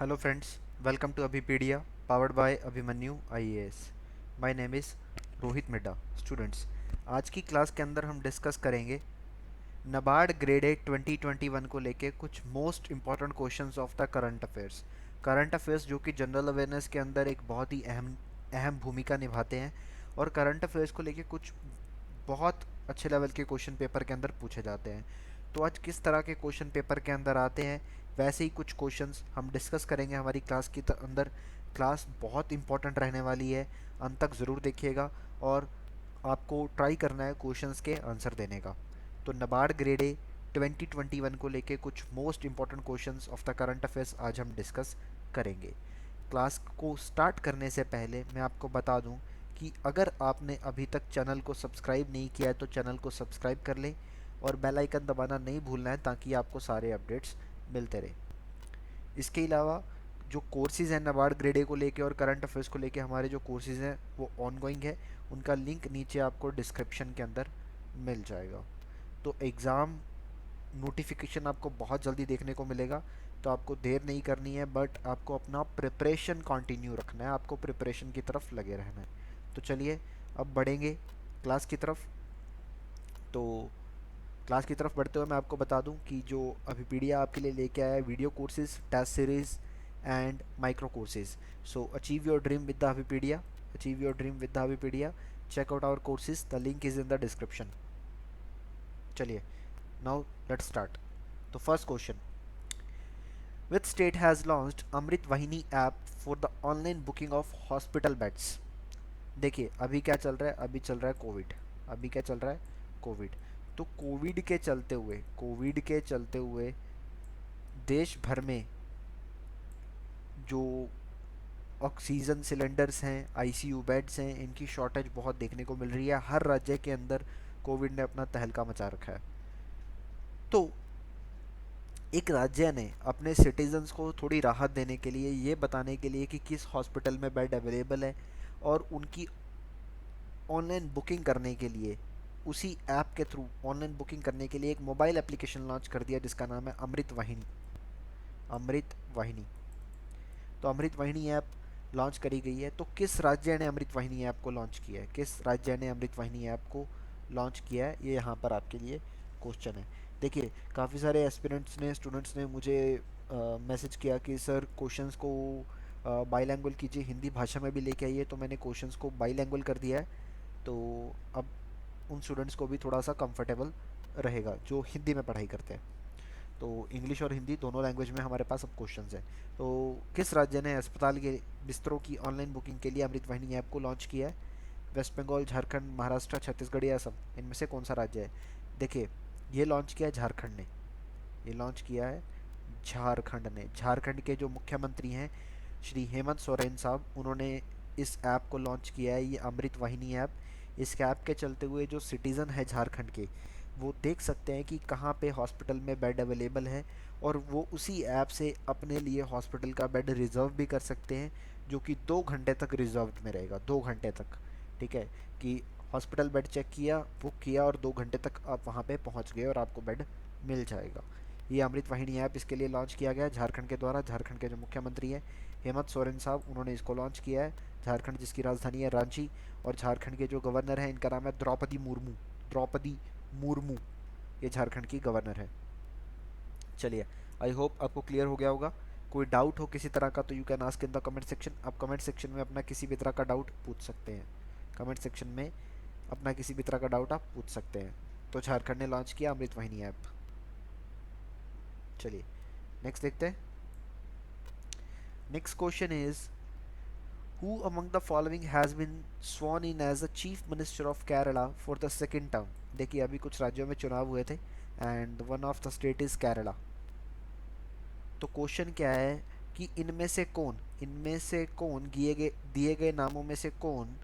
Hello friends, welcome to Abhipedia, powered by Abhimanyu IAS. My name is Rohit Midda. Students, आज की class के अंदर हम डिस्कस करेंगे नबार्ड ग्रेड 8 2021 को लेके कुछ most important questions of the current affairs जो कि जनरल अवेयरनेस के अंदर एक बहुत ही अहम अहम भूमिका निभाते हैं और करंट अफेयर्स को लेके कुछ बहुत अच्छे लेवल के क्वेश्चन पेपर के अंदर पूछे जाते हैं. तो आज किस तरह के क्वेश्चन पेपर के अंदर आते हैं वैसे ही कुछ क्वेश्चंस हम डिस्कस करेंगे हमारी क्लास की अंदर. क्लास बहुत इंपॉर्टेंट रहने वाली है, अंत तक ज़रूर देखिएगा और आपको ट्राई करना है क्वेश्चंस के आंसर देने का. तो नबार्ड ग्रेड ए 2021 को लेके कुछ most important questions of the current affairs आज हम डिस्कस करेंगे. क्लास को स्टार्ट करने से पहले मैं आपको बता दूं कि अगर आपने अभी तक चैनल को सब्सक्राइब नहीं किया है तो चैनल को सब्सक्राइब कर लें और बेल आइकन दबाना नहीं भूलना है ताकि आपको सारे अपडेट्स मिलते रहे. इसके अलावा जो कोर्सेज़ हैं नबार्ड ग्रेड ए को लेके और करंट अफेयर्स को लेके हमारे जो कोर्सेज़ हैं वो ऑनगोइंग है. उनका लिंक नीचे आपको डिस्क्रिप्शन के अंदर मिल जाएगा. तो एग्ज़ाम नोटिफिकेशन आपको बहुत जल्दी देखने को मिलेगा, तो आपको देर नहीं करनी है बट आपको अपना प्रिपरेशन कंटिन्यू रखना है, आपको प्रिपरेशन की तरफ लगे रहना है. तो चलिए अब बढ़ेंगे क्लास की तरफ. तो क्लास की तरफ बढ़ते हुए मैं आपको बता दूं कि जो अभिपीडिया आपके लिए लेके आया है video courses, test series and micro courses. So achieve your dream with the Abhipedia, achieve your dream with the Abhipedia. Check out our courses, the link is in the description. चलिए नाउ लेट्स स्टार्ट. तो first question, which state has launched Amrit Vahini app for the online booking of hospital beds. देखिए अभी क्या चल रहा है, अभी चल रहा है कोविड. अभी क्या चल रहा है, कोविड. तो कोविड के चलते हुए देश भर में जो ऑक्सीजन सिलेंडर्स हैं, आईसीयू बेड्स हैं, इनकी शॉर्टेज बहुत देखने को मिल रही है. हर राज्य के अंदर कोविड ने अपना तहलका मचा रखा है. तो एक राज्य ने अपने सिटीजन्स को थोड़ी राहत देने के लिए, ये बताने के लिए कि किस हॉस्पिटल में बेड अवेलेबल है और उनकी ऑनलाइन बुकिंग करने के लिए उसी ऐप के थ्रू ऑनलाइन बुकिंग करने के लिए एक मोबाइल एप्लीकेशन लॉन्च कर दिया जिसका नाम है अमृत वाहिनी. अमृत वाहिनी. तो अमृत वाहिनी ऐप लॉन्च करी गई है. तो किस राज्य ने अमृत वाहिनी ऐप को लॉन्च किया है, किस राज्य ने अमृत वाहिनी ऐप को लॉन्च किया है, ये यहाँ पर आपके लिए क्वेश्चन है. देखिए काफ़ी सारे एस्पिरेंट्स ने, स्टूडेंट्स ने मुझे मैसेज किया कि सर क्वेश्चंस को बाईलैंग्वेज कीजिए, हिंदी भाषा में भी लेके आइए. तो मैंने क्वेश्चंस को बाईलैंग्वेज कर दिया है. तो अब उन स्टूडेंट्स को भी थोड़ा सा कंफर्टेबल रहेगा जो हिंदी में पढ़ाई करते हैं. तो इंग्लिश और हिंदी दोनों लैंग्वेज में हमारे पास अब क्वेश्चंस हैं. तो किस राज्य ने अस्पताल के बिस्तरों की ऑनलाइन बुकिंग के लिए अमृत वाहिनी ऐप को लॉन्च किया है? वेस्ट बंगाल, झारखंड, महाराष्ट्र, छत्तीसगढ़ या असम, इनमें से कौन सा राज्य है? देखिए ये लॉन्च किया है झारखंड ने. ये लॉन्च किया है झारखंड ने. झारखंड के जो मुख्यमंत्री हैं श्री हेमंत सोरेन साहब, उन्होंने इस ऐप को लॉन्च किया है, ये अमृत वाहिनी ऐप. इस ऐप के चलते हुए जो सिटीज़न है झारखंड के, वो देख सकते हैं कि कहाँ पे हॉस्पिटल में बेड अवेलेबल है और वो उसी ऐप से अपने लिए हॉस्पिटल का बेड रिज़र्व भी कर सकते हैं, जो कि 2 घंटे तक रिजर्व में रहेगा. 2 घंटे तक, ठीक है, कि हॉस्पिटल बेड चेक किया, बुक किया और 2 घंटे तक आप वहाँ पे पहुँच गए और आपको बेड मिल जाएगा. ये अमृत वाहिनी ऐप इसके लिए लॉन्च किया गया है झारखंड के द्वारा. झारखंड के जो मुख्यमंत्री हैं हेमंत सोरेन साहब, उन्होंने इसको लॉन्च किया है. झारखंड जिसकी राजधानी है रांची, और झारखंड के जो गवर्नर हैं इनका नाम है द्रौपदी मुर्मू. द्रौपदी मुर्मू, ये झारखंड की गवर्नर है. चलिए आई होप आपको क्लियर हो गया होगा. कोई डाउट हो किसी तरह का तो you can ask in the comment section. आप कमेंट सेक्शन में अपना किसी भी तरह का डाउट पूछ सकते हैं. कमेंट सेक्शन में अपना किसी भी तरह का डाउट आप पूछ सकते हैं. तो झारखंड ने लॉन्च किया अमृत वाहिनी ऐप. चलिए नेक्स्ट देखते हैं. Next question is, who among the following has been sworn in as the chief minister of Kerala for the second term. देखिए अभी कुछ राज्यों में चुनाव हुए थे and one of the state is Kerala. तो क्वेश्चन क्या है कि इनमें से कौन दिए गए नामों में से कौन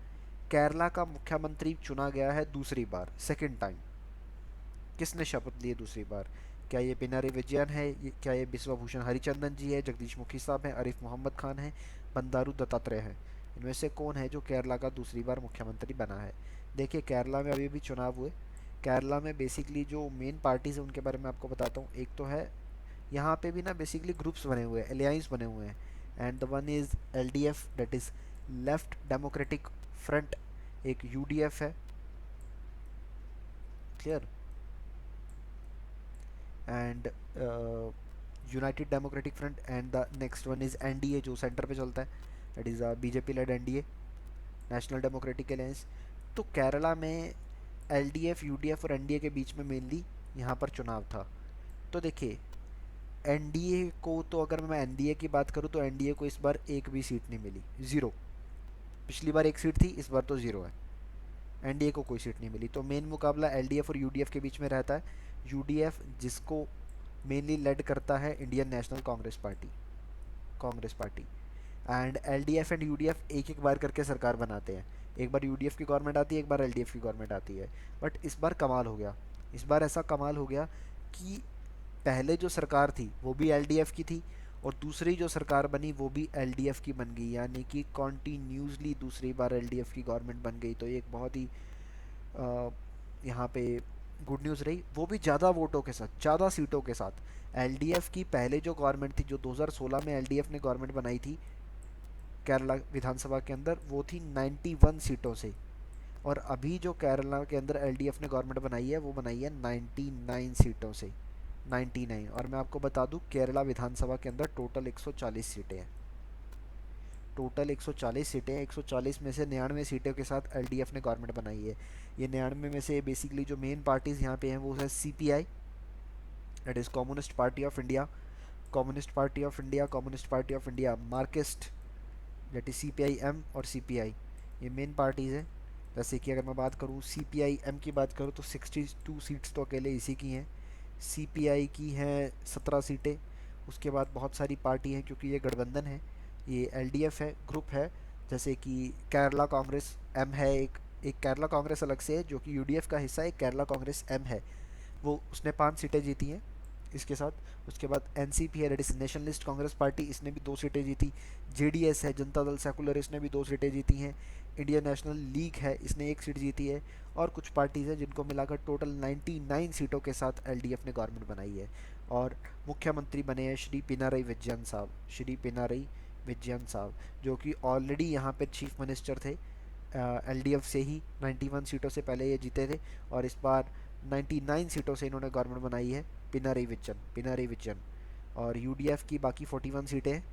केरला का मुख्यमंत्री चुना गया है दूसरी बार, सेकंड टाइम. किसने शपथ ली है दूसरी बार? क्या ये पिनारी विजयन है, क्या ये बिश्वभूषण हरिचंदन जी है, जगदीश मुखी साहब हैं, आरिफ मोहम्मद खान है, बंदारू दत्तात्रेय है? इनमें से कौन है जो केरला का दूसरी बार मुख्यमंत्री बना है? देखिए केरला में अभी भी चुनाव हुए. केरला में बेसिकली जो मेन पार्टीज़ हैं उनके बारे में आपको बताता हूँ. एक तो है यहाँ पे भी ना बेसिकली ग्रुप्स बने हुए हैं, अलायंस बने हुए हैं। And the one is LDF, that is left democratic front, एक यूडीएफ है, clear, and United democratic front, and the next one is NDA जो सेंटर पे चलता है, that is BJP lead NDA, national democratic alliance. तो केरला में LDF, UDF और NDA के बीच में मेनली यहाँ पर चुनाव था। तो देखिए एनडीए को, तो अगर मैं एनडीए की बात करूँ तो एनडीए को इस बार एक भी सीट नहीं मिली, ज़ीरो। पिछली बार एक सीट थी, इस बार तो ज़ीरो है, एनडीए को कोई सीट नहीं मिली। तो मेन मुकाबला एलडीएफ और यूडीएफ के बीच में रहता है। यूडीएफ जिसको मेनली लेड करता है Indian national Congress party, and LDF and UDF एक एक बार करके सरकार बनाते हैं। एक बार यूडीएफ की गवर्नमेंट आती है, एक बार एलडीएफ की गवर्नमेंट आती है। बट इस बार कमाल हो गया, इस बार ऐसा कमाल हो गया कि पहले जो सरकार थी वो भी एलडीएफ की थी, और दूसरी जो सरकार बनी वो भी एलडीएफ की बन गई, यानी कि कॉन्टीन्यूसली दूसरी बार एलडीएफ की गवर्नमेंट बन गई। तो ये एक बहुत ही यहाँ पे गुड न्यूज़ रही, वो भी ज़्यादा वोटों के साथ, ज़्यादा सीटों के साथ। एलडीएफ की पहले जो गवर्नमेंट थी, जो 2016 में एलडीएफ ने गवर्नमेंट बनाई थी केरला विधानसभा के अंदर, वो थी 91 सीटों से। और अभी जो केरला के अंदर एलडीएफ ने गवर्नमेंट बनाई है वो बनाई है 99 सीटों से, 99। और मैं आपको बता दूं केरला विधानसभा के अंदर टोटल 140 सीटें हैं, टोटल 140 सीटें हैं। 140 में से 99 सीटों के साथ एलडीएफ ने गवर्नमेंट बनाई है। ये 99 में से बेसिकली जो मेन पार्टीज़ यहाँ पे हैं वो है CPI, that is communist party of India, communist party of India, communist party of India Marxist, that is CPI-M और सीपीआई, ये मेन पार्टीज़ हैं। जैसे कि अगर मैं बात करूँ सीपीआई-एम की बात करूँ तो 62 सीट्स तो अकेले इसी की हैं, सीपीआई की हैं 17 सीटें। उसके बाद बहुत सारी पार्टी हैं क्योंकि ये गठबंधन है, ये एलडीएफ है, ग्रुप है। जैसे कि केरला कांग्रेस एम है, एक केरला कांग्रेस अलग से है जो कि यूडीएफ का हिस्सा है, एक केरला कांग्रेस एम है, वो उसने 5 सीटें जीती हैं इसके साथ। उसके बाद एनसीपी है, that is nationalist Congress party, इसने भी 2 सीटें जीती। जेडीएस है, जनता दल सेकुलर, इसने भी 2 सीटें जीती हैं। इंडियन नेशनल लीग है, इसने 1 सीट जीती है। और कुछ पार्टीज़ हैं जिनको मिलाकर टोटल 99 सीटों के साथ एलडीएफ ने गवर्नमेंट बनाई है। और मुख्यमंत्री बने हैं श्री पिनारई विजयन साहब, श्री पिनारई विजयन साहब, जो कि ऑलरेडी यहाँ पे चीफ मिनिस्टर थे एलडीएफ से ही। 91 सीटों से पहले ये जीते थे, और इस बार 99 सीटों से इन्होंने गवर्नमेंट बनाई है, पिनारई विजयन। और यूडीएफ की बाकी 41 सीटें हैं,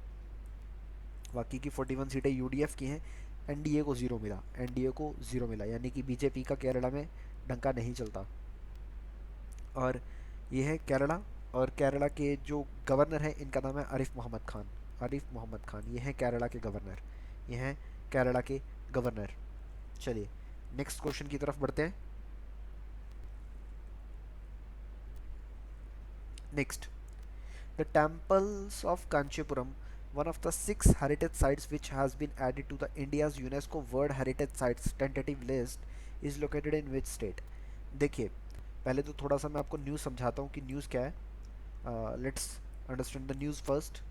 बाकी की 41 सीटें यूडीएफ की हैं। एनडीए को ज़ीरो मिला, एनडीए को ज़ीरो मिला, यानी कि बीजेपी का केरला में डंका नहीं चलता। और ये है केरला, और केरला के जो गवर्नर हैं इनका नाम है आरिफ मोहम्मद खान, आरिफ मोहम्मद खान, ये हैं केरला के गवर्नर, ये हैं केरला के गवर्नर। चलिए नेक्स्ट क्वेश्चन की तरफ बढ़ते हैं। Next, the temples of Kanchipuram, one of the 6 heritage sites which has been added to the India's UNESCO World Heritage Sites tentative list, is located in which state? देखिए पहले तो थोड़ा सा मैं आपको न्यूज़ समझाता हूँ कि न्यूज़ क्या है। Let's understand the news first.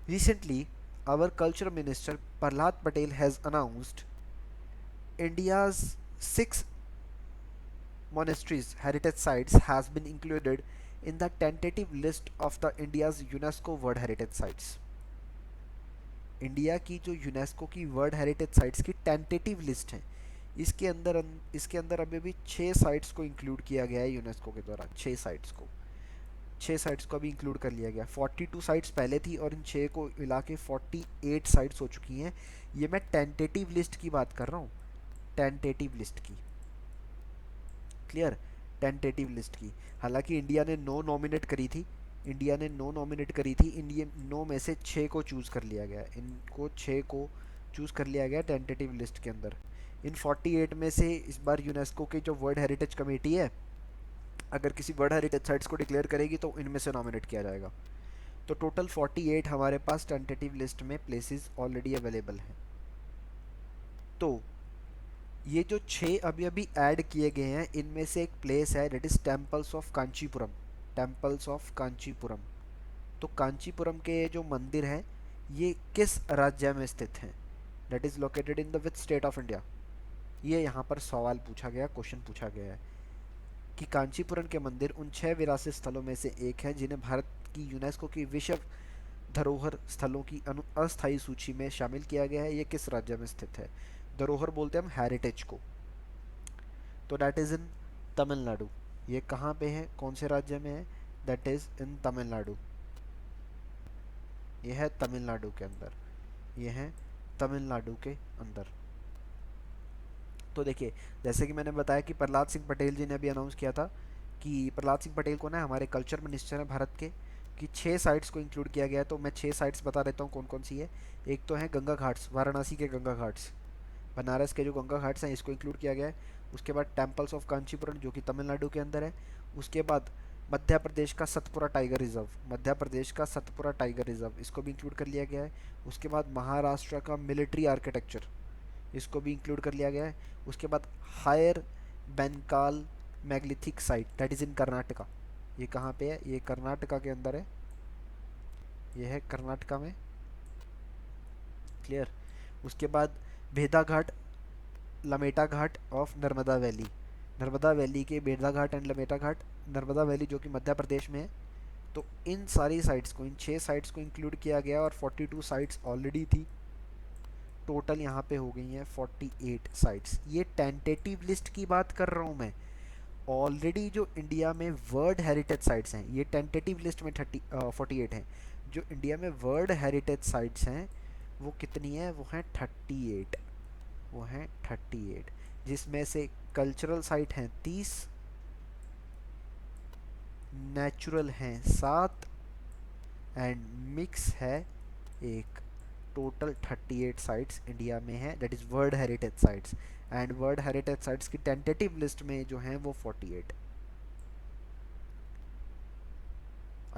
Recently, our culture minister Prahlad Patel has announced India's 6 monasteries heritage sites has been included in the tentative list of the India's UNESCO World Heritage Sites. India की जो UNESCO की world heritage sites की tentative list है, इसके अंदर अभी भी 6 sites को इंक्लूड किया गया है यूनेस्को के द्वारा। 6 साइट्स को अभी इंक्लूड कर लिया गया। 42 साइट्स पहले थी और इन 6 को मिला के 48 साइट्स हो चुकी हैं। ये मैं टेंटेटिव लिस्ट की बात कर रहा हूँ, टेंटेटिव लिस्ट की, क्लियर, टेंटेटिव लिस्ट की। हालांकि इंडिया ने 9 नॉमिनेट करी थी, इंडिया 9 में से 6 को चूज़ कर लिया गया, इनको 6 को चूज़ कर लिया गया टेंटेटिव लिस्ट के अंदर। इन 48 में से इस बार यूनेस्को की जो वर्ल्ड हेरिटेज कमेटी है, अगर किसी वर्ल्ड हेरिटेज साइट्स को डिक्लेयर करेगी तो इनमें से नॉमिनेट किया जाएगा। तो टोटल 48 हमारे पास टेंटेटिव लिस्ट में प्लेसेस ऑलरेडी अवेलेबल हैं। तो ये जो 6 अभी अभी ऐड किए गए हैं, इनमें से एक प्लेस है that is temples of Kanchipuram, temples of Kanchipuram. तो कांचीपुरम के जो मंदिर हैं ये किस राज्य में स्थित हैं? That is located in the which state of India? ये यहाँ पर सवाल पूछा गया, क्वेश्चन पूछा गया है कि कांचीपुरम के मंदिर उन 6 विरासत स्थलों में से एक है जिन्हें भारत की यूनेस्को की विश्व धरोहर स्थलों की अस्थायी सूची में शामिल किया गया है। ये किस राज्य में स्थित है? धरोहर बोलते हैं हम हेरिटेज को। तो दैट इज़ इन तमिलनाडु। ये कहाँ पे है, कौन से राज्य में है? दैट इज़ इन तमिलनाडु। ये है तमिलनाडु के अंदर, ये है तमिलनाडु के अंदर। तो देखिए, जैसे कि मैंने बताया कि प्रहलाद सिंह पटेल जी ने अभी अनाउंस किया था कि प्रहलाद सिंह पटेल को ना हमारे कल्चर मिनिस्टर हैं भारत के, कि 6 साइट्स को इंक्लूड किया गया है। तो मैं 6 साइट्स बता देता हूँ कौन कौन सी है। एक तो है गंगा घाट्स, वाराणसी के गंगा घाट्स, बनारस के जो गंगा घाट्स हैं इसको इंक्लूड किया गया है। उसके बाद टेम्पल्स ऑफ कांचीपुरम जो कि तमिलनाडु के अंदर है। उसके बाद मध्य प्रदेश का सतपुरा टाइगर रिजर्व, मध्य प्रदेश का सतपुरा टाइगर रिजर्व, इसको भी इंक्लूड कर लिया गया है। उसके बाद महाराष्ट्र का मिलिट्री आर्किटेक्चर, इसको भी इंक्लूड कर लिया गया है। उसके बाद Hire Benkal megalithic site, that is in Karnataka. ये कहाँ पे है? ये कर्नाटका के अंदर है, ये है कर्नाटका में। क्लियर? उसके बाद Bheda Ghat, Lameta Ghat of Narmada valley, Narmada valley के भेदा घाट एंड लमेटा घाट, नर्मदा वैली जो कि मध्य प्रदेश में है। तो इन सारी साइट्स को, इन 6 साइट्स को इंक्लूड किया गया और 42 साइट्स ऑलरेडी थी। टोटल यहाँ पे हो गई हैं 48 साइट्स। ये टेंटेटिव लिस्ट की बात कर रहा हूँ मैं। ऑलरेडी जो इंडिया में वर्ल्ड हेरिटेज साइट्स हैं, ये टेंटेटिव लिस्ट में 48 हैं। जो इंडिया में वर्ल्ड हेरिटेज साइट्स हैं वो कितनी है? वो हैं 38, वो हैं 38, जिसमें से कल्चरल साइट हैं 30, नेचुरल हैं 7 एंड मिक्स है 1। टोटल 38 साइट्स इंडिया में है, that is world heritage sites. And world heritage sites की टेंटेटिव लिस्ट में जो हैं वो 48।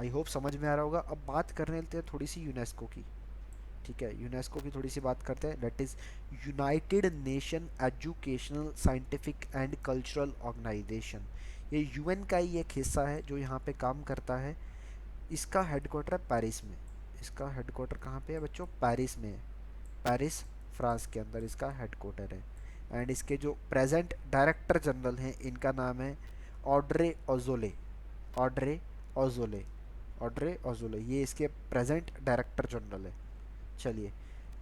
आई होप समझ में आ रहा होगा। अब बात करने लेते हैं थोड़ी सी यूनेस्को की। ठीक है, यूनेस्को की थोड़ी सी बात करते हैं। That is United Nation Educational Scientific and Cultural Organization. ये यूएन का ही एक हिस्सा है जो यहाँ पे काम करता है। इसका हेडक्वार्टर है पेरिस में। इसका हेडक्वार्टर कहाँ पे है बच्चों? पेरिस में है। पेरिस फ्रांस के अंदर इसका हेडक्वार्टर है। एंड इसके जो प्रेजेंट डायरेक्टर जनरल हैं इनका नाम है Audrey Azoulay, Audrey Azoulay, Audrey Azoulay, ये इसके प्रेजेंट डायरेक्टर जनरल है। चलिए,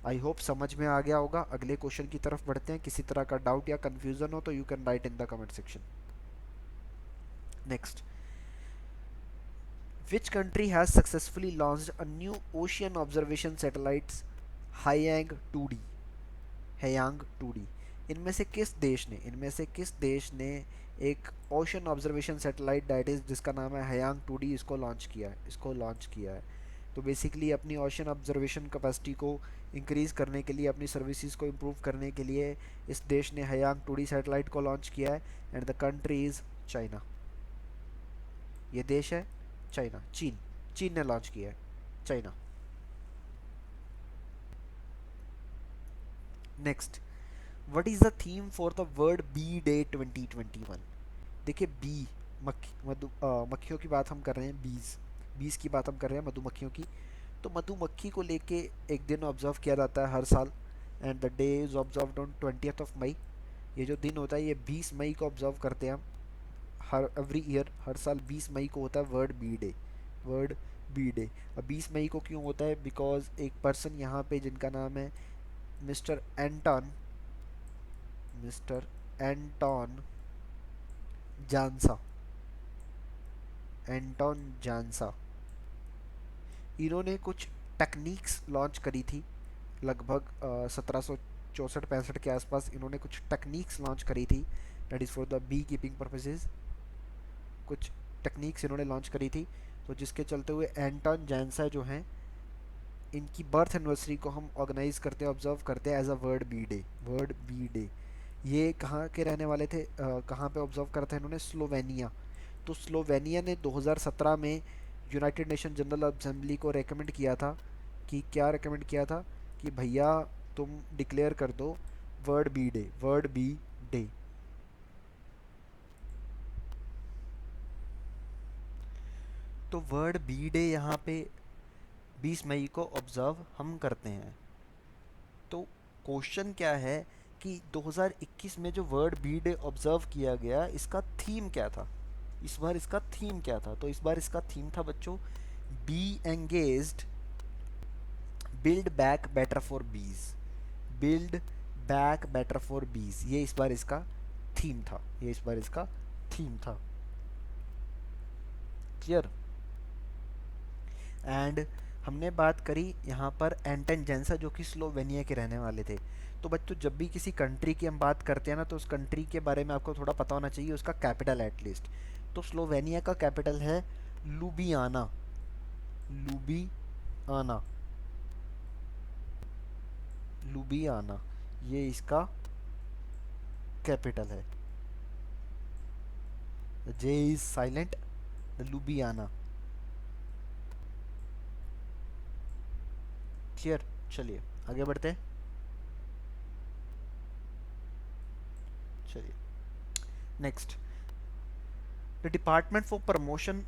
आई होप समझ में आ गया होगा। अगले क्वेश्चन की तरफ बढ़ते हैं। किसी तरह का डाउट या कन्फ्यूज़न हो तो you can write in the comment section. Next, which country has successfully launched a new ocean observation satellites Haiyang 2D, Haiyang 2D? इनमें से किस देश ने एक ocean observation satellite that is जिसका नाम है हयांग 2D इसको लॉन्च किया है, इसको लॉन्च किया है? तो बेसिकली अपनी ओशन ऑब्जर्वेशन कैपेसिटी को इंक्रीज़ करने के लिए, अपनी सर्विसेज को इम्प्रूव करने के लिए इस देश ने हयांग 2D सैटेलाइट को लॉन्च किया है। And the country is China. ये देश है चाइना, चीन, चीन ने लॉन्च किया है, China. Next, what is the theme for the World Bee Day 2021? देखिए, बी, मक्खियों की बात हम कर रहे हैं, बीज की बात हम कर रहे हैं, मधुमक्खियों की। तो मधुमक्खी को लेके एक दिन ऑब्जर्व किया जाता है हर साल। And the day is observed on 20th मई। ये जो दिन होता है ये 20 मई को ऑब्जर्व करते हैं हम। हर एवरी ईयर, हर साल 20 मई को होता है World Bee Day, World Bee Day. अब 20 मई को क्यों होता है? बिकॉज एक पर्सन यहाँ पे जिनका नाम है मिस्टर एंटन, मिस्टर एंटोन जानसा, एंटोन जानसा, इन्होंने कुछ टेक्निक्स लॉन्च करी थी लगभग 1764-65 के आसपास। इन्होंने कुछ टेक्निक्स लॉन्च करी थी that is for the bee keeping purposes. कुछ टेक्निक्स इन्होंने लॉन्च करी थी, तो जिसके चलते हुए एंटोन जैंसा जो हैं इनकी बर्थ एनिवर्सरी को हम ऑर्गेनाइज करते हैं, ऑब्जर्व करते हैं as a World Bee Day, World Bee Day. ये कहाँ के रहने वाले थे? कहाँ पे ऑब्जर्व करा था इन्होंने? स्लोवेनिया। तो स्लोवेनिया ने 2017 में यूनाइटेड नेशन जनरल असेंबली को रेकमेंड किया था कि क्या रेकमेंड किया था? कि भैया तुम डिक्लेयर कर दो World Bee Day, World Bee Day. तो वर्ल्ड बी डे यहाँ पे 20 मई को ऑब्जर्व हम करते हैं। तो क्वेश्चन क्या है कि 2021 में जो वर्ल्ड बी डे ऑब्जर्व किया गया इसका थीम क्या था? इस बार इसका थीम क्या था? तो इस बार इसका थीम था बच्चों, be engaged, build back better for bees. Build back better for bees, ये इस बार इसका थीम था, ये इस बार इसका थीम था। क्लियर? एंड हमने बात करी यहाँ पर एंटन जेंसा, जो कि स्लोवेनिया के रहने वाले थे। तो बच्चों जब भी किसी कंट्री की हम बात करते हैं ना, तो उस कंट्री के बारे में आपको थोड़ा पता होना चाहिए, उसका कैपिटल एटलीस्ट। तो स्लोवेनिया का कैपिटल है लुबियाना। लुबियाना, लुबियाना, ये इसका कैपिटल है। जे इज साइलेंट, लुबियाना। क्लियर? चलिए आगे बढ़ते हैं। चलिए next, the department for promotion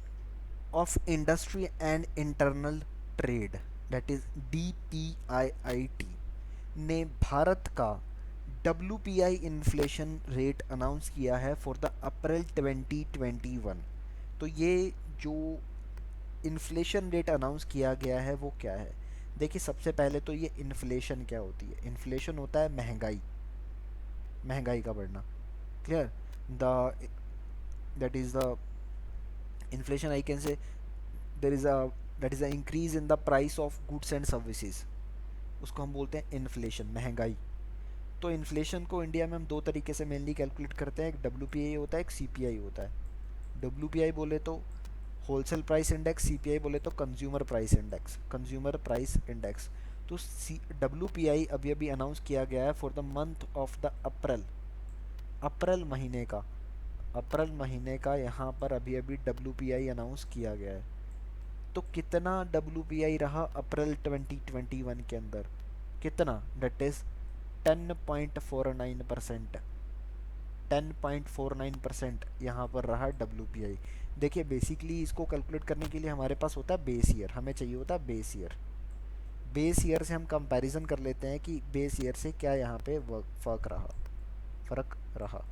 of industry and internal trade, that is DPIIT, ने भारत का WPI इन्फ्लेशन रेट अनाउंस किया है फॉर द अप्रैल 2021। तो ये जो इन्फ्लेशन रेट अनाउंस किया गया है वो क्या है? देखिए सबसे पहले तो ये इन्फ्लेशन क्या होती है? इन्फ्लेशन होता है महंगाई, महंगाई का बढ़ना। Clear? The that is the inflation, I can say there is a that is a increase in the price of goods and services, उसको हम बोलते हैं इन्फ्लेशन, महंगाई। तो इन्फ्लेशन को इंडिया में हम दो तरीके से मेनली कैलकुलेट करते हैं, एक WPI होता है, एक CPI होता है। WPI बोले तो होलसेल प्राइस इंडेक्स, CPI बोले तो consumer price index, consumer price index. तो WPI अभी अभी अनाउंस किया गया है for the month of the April, April महीने का, अप्रैल महीने का यहाँ पर अभी अभी WPI अनाउंस किया गया है। तो कितना WPI रहा अप्रैल 2021 के अंदर? कितना? डेट इज 10.49%, 10.49% यहाँ पर रहा WPI। देखिए बेसिकली इसको कैलकुलेट करने के लिए हमारे पास होता है बेस ईयर, हमें चाहिए होता है बेस ईयर। बेस ईयर से हम कंपैरिजन कर लेते हैं कि बेस ईयर से क्या यहाँ पे फ़र्क रहा।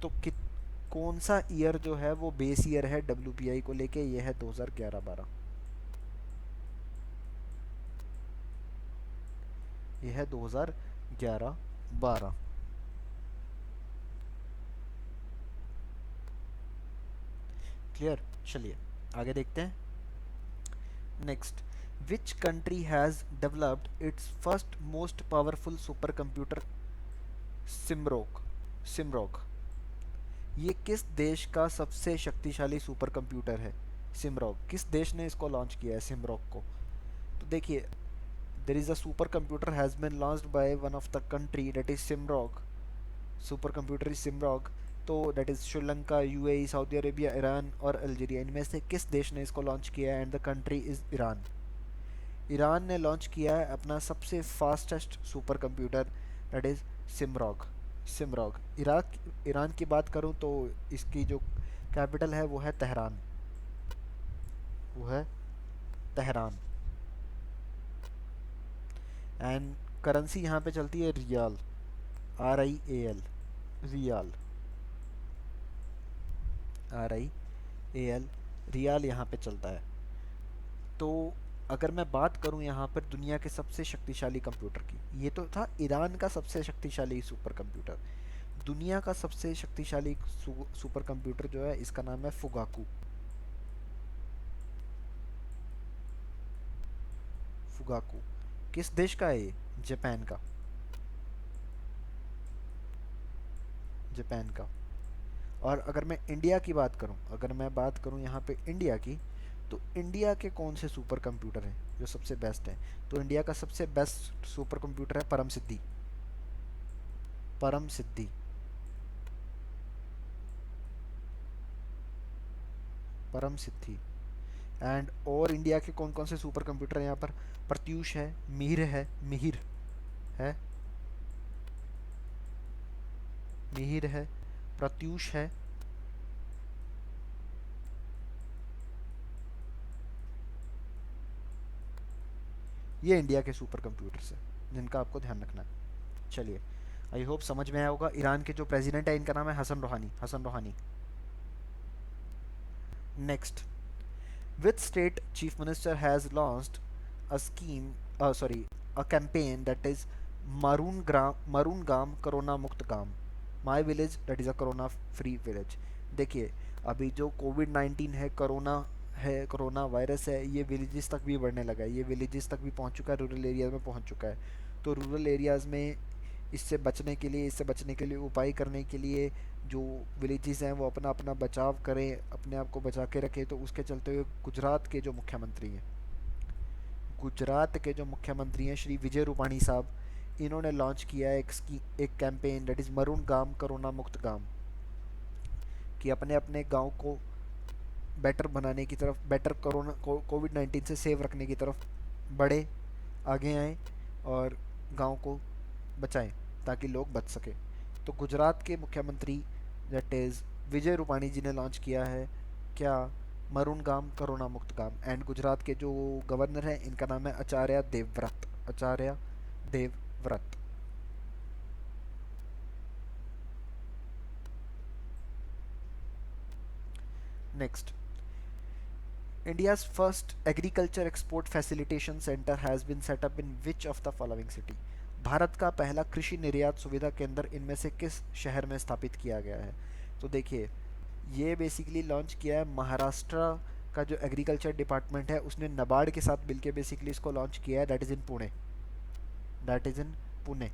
तो कौन सा ईयर जो है वो बेस ईयर है WPI को लेके? ये है 2011-12, ये है 2011-12। क्लियर? चलिए आगे देखते हैं। Next, which country has developed its first most powerful supercomputer Simorgh? Simorgh, ये किस देश का सबसे शक्तिशाली सुपर कंप्यूटर है? सिमरोक, किस देश ने इसको लॉन्च किया है सिमरोक को? तो देखिए, there is a supercomputer has been launched by one of the country, that is Simorgh. Supercomputer is Simorgh. तो that is Sri Lanka, UAE, Saudi Arabia, Iran और अल्जीरिया, इनमें से किस देश ने इसको लॉन्च किया है? And the country is Iran. Iran ने लॉन्च किया है अपना सबसे fastest supercomputer, that is Simorgh. Simorgh, Iran की बात करूं तो इसकी जो कैपिटल है वो है तेहरान, वो है तेहरान। एंड करेंसी यहाँ पे चलती है रियाल, RIAL, रियाल, RIAL, रियाल यहाँ पे चलता है। तो अगर मैं बात करूं यहाँ पर दुनिया के सबसे शक्तिशाली कंप्यूटर की, ये तो था ईरान का सबसे शक्तिशाली सुपर कंप्यूटर। दुनिया का सबसे शक्तिशाली सुपर कंप्यूटर जो है, इसका नाम है फुगाकू। फुगाकू किस देश का है ये? जापान का, जापान का। और अगर मैं इंडिया की बात करूं, अगर मैं बात करूं यहाँ पे इंडिया की, तो इंडिया के कौन से सुपर कंप्यूटर हैं जो सबसे बेस्ट हैं? तो इंडिया का सबसे बेस्ट सुपर कंप्यूटर है परम सिद्धि, परम सिद्धि, परम सिद्धि। एंड और इंडिया के कौन कौन से सुपर कंप्यूटर हैं यहाँ पर? प्रत्यूष है, मिहिर है, मिहिर है, मिहिर है, प्रत्यूष है, ये इंडिया के सुपर कंप्यूटर्स हैं जिनका आपको ध्यान रखना है। चलिए, आई होप समझ में आया होगा। ईरान के जो प्रेसिडेंट है इनका नाम है Hasan Rohani, Hasan Rohani. Next, which state chief minister has launched a scheme, sorry, a campaign that is Maroon Gam Corona Mukt Gam, My Village that is a Corona Free Village. देखिए, अभी जो कोविड 19 है, कोरोना वायरस है, ये विलेजेस तक भी बढ़ने लगा है, ये विलेजेस तक भी पहुंच चुका है, रूरल एरियाज में पहुंच चुका है। तो रूरल एरियाज में इससे बचने के लिए उपाय करने के लिए जो विलेजेस हैं वो अपना अपना बचाव करें, अपने आप को बचा के रखें। तो उसके चलते हुए गुजरात के जो मुख्यमंत्री हैं श्री विजय रूपाणी साहब, इन्होंने लॉन्च किया है एक कैंपेन दैट इज़ मरून गांव कोरोना मुक्त गांव, कि अपने अपने गांव को बेटर बनाने की तरफ, बेटर कोविड 19 से सेव रखने की तरफ बढ़े, आगे आएँ और गांव को बचाएं ताकि लोग बच सके। तो गुजरात के मुख्यमंत्री दैट इज़ विजय रूपाणी जी ने लॉन्च किया है क्या, मरून गाम करोना मुक्त गाम। एंड गुजरात के जो गवर्नर हैं इनका नाम है Acharya Devvrat. Next, India's first agriculture export facilitation center has been set up in which of the following city? Bharat का पहला कृषि निर्यात सुविधा केंद्र इनमें से किस शहर में स्थापित किया गया है? तो देखिए, ये बेसिकली लॉन्च किया है महाराष्ट्र का जो एग्रीकल्चर डिपार्टमेंट है, उसने नाबार्ड के साथ मिलकर बेसिकली इसको लॉन्च किया है। दैट इज़ इन पुणे।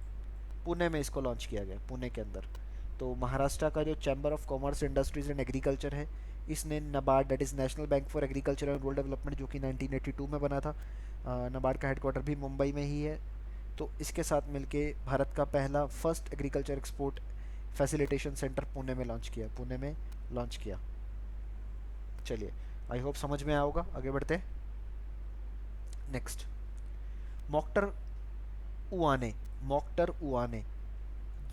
पुणे में इसको लॉन्च किया गया, पुणे के अंदर। तो महाराष्ट्र का जो chamber of commerce industries and agriculture है, इसने NABARD that is national bank for agriculture and rural development, जो कि 1982 में बना था, नाबार्ड का हेडक्वार्टर भी मुंबई में ही है। तो इसके साथ मिलके भारत का पहला first agriculture export facilitation centre Pune में लॉन्च किया। चलिए, आई होप समझ में आया होगा। आगे बढ़ते हैं। नेक्स्ट, मॉक्टर मॉक्टर उआने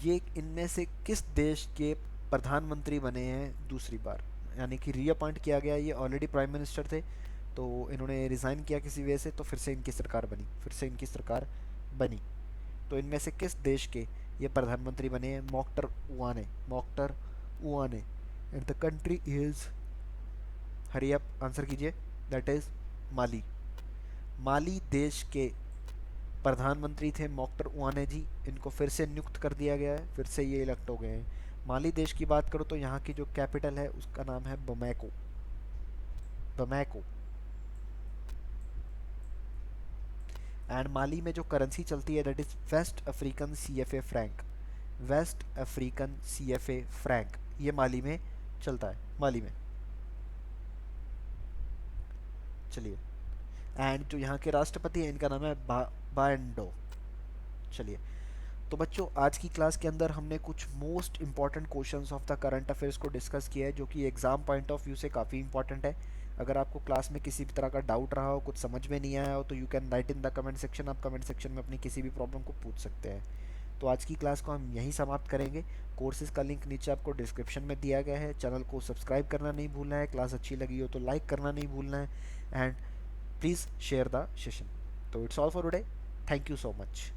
ये इनमें से किस देश के प्रधानमंत्री बने हैं दूसरी बार, यानी कि रीअपॉइंट किया गया। ये ऑलरेडी प्राइम मिनिस्टर थे, तो इन्होंने रिज़ाइन किया किसी वजह से, तो फिर से इनकी सरकार बनी। तो इनमें से किस देश के ये प्रधानमंत्री बने हैं, Moctar Ouane. And the country is, hurry up answer कीजिए, दैट इज माली। माली देश के प्रधानमंत्री थे मॉक्टर उआने जी, इनको फिर से नियुक्त कर दिया गया है, फिर से ये इलेक्ट हो गए हैं। माली देश की बात करो तो यहाँ की जो कैपिटल है उसका नाम है बमैको। एंड माली में जो करेंसी चलती है that is West African CFA franc, ये माली में चलता है, माली में। चलिए, एंड जो यहाँ के राष्ट्रपति हैं इनका नाम है बांडो। चलिए, तो बच्चों आज की क्लास के अंदर हमने कुछ most important questions of the current affairs को डिस्कस किया है, जो कि एग्ज़ाम पॉइंट ऑफ व्यू से काफ़ी इंपॉर्टेंट है। अगर आपको क्लास में किसी भी तरह का डाउट रहा हो, कुछ समझ में नहीं आया हो, तो you can write in the comment section. आप कमेंट सेक्शन में अपनी किसी भी प्रॉब्लम को पूछ सकते हैं। तो आज की क्लास को हम यहीं समाप्त करेंगे। कोर्सेज़ का लिंक नीचे आपको डिस्क्रिप्शन में दिया गया है। चैनल को सब्सक्राइब करना नहीं भूलना है, क्लास अच्छी लगी हो तो लाइक करना नहीं भूलना है, and please share the session. तो it's all for today, thank you so much.